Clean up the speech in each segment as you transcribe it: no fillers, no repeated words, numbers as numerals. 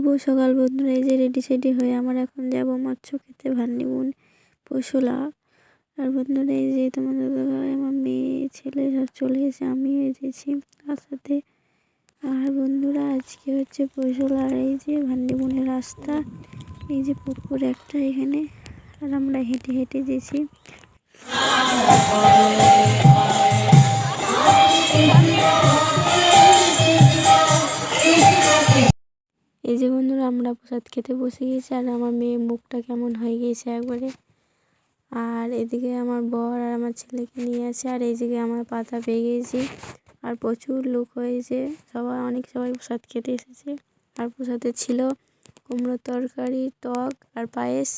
শুভ সকাল বন্ধুরা, এই যে রেডি সেডি হয়ে আমার এখন যাব মাছ খেতে ভান্নিমুন পশুলা। আর বন্ধুরা এই যে তোমাদের দাদাভাই আমার মেয়ে ছেলে সব চলে এসে আমি এসেছি তার সাথে। আর বন্ধুরা আজকে হচ্ছে পশুলা, আর এই যে ভান্নিমুনের রাস্তা, এই যে পুকুর একটা এখানে, আর আমরা হেঁটে হেঁটে গেছি। এই যে বন্ধুরা আমরা প্রসাদ খেতে বসে গেছি, আর আমার মেয়ে মুখটা কেমন হয়ে গিয়েছে একবারে। আর এদিকে আমার বর আর আমার ছেলেকে নিয়ে আছে, আর এইদিকে আমার পাতা পেয়ে গিয়েছি। আর প্রচুর লোক হয়েছে, সবাই প্রসাদ খেতে এসেছে। আর প্রসাদে ছিল কুমড়োর তরকারি, টক আর পায়েস।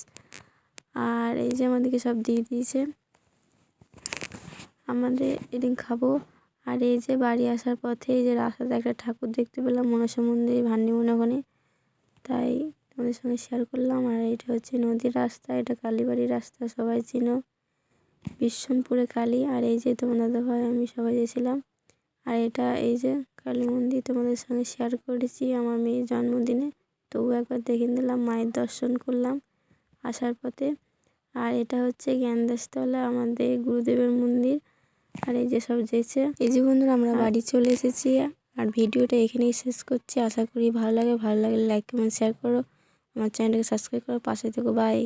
আর এই যে আমাদেরকে সব দিয়ে দিয়েছে, আমাদের এদিন খাবো। আর এই যে বাড়ি আসার পথে এই যে রাস্তাতে একটা ঠাকুর দেখতে পেলাম, মনসা মন্দির ভান্নিমুন ওখানে, তাই তোমাদের সঙ্গে শেয়ার করলাম। আর এটা হচ্ছে নদীর রাস্তা, এটা কালীবাড়ির রাস্তা, সবাই চিনো, বিশ্বমপুরে কালী। আর এই যে তোমার দাদাভাই আমি সবাই গেছিলাম। আর এটা এই যে কালী মন্দির তোমাদের সঙ্গে শেয়ার করেছি আমার মেয়ের জন্মদিনে, তবু একবার দেখে নিলাম, মায়ের দর্শন করলাম আসার পথে। আর এটা হচ্ছে জ্ঞানদাসতলা, আমাদের গুরুদেবের মন্দির। আর এই যে সব যেছে, এই যে বন্ধুরা আমরা বাড়ি চলে এসেছি। আর ভিডিওটা এখানেই শেষ করছি, আশা করি ভালো লাগলে লাইক কমেন্ট শেয়ার করো, আমার চ্যানেলটাকে সাবস্ক্রাইব করো, পাশে থেকো, বাই।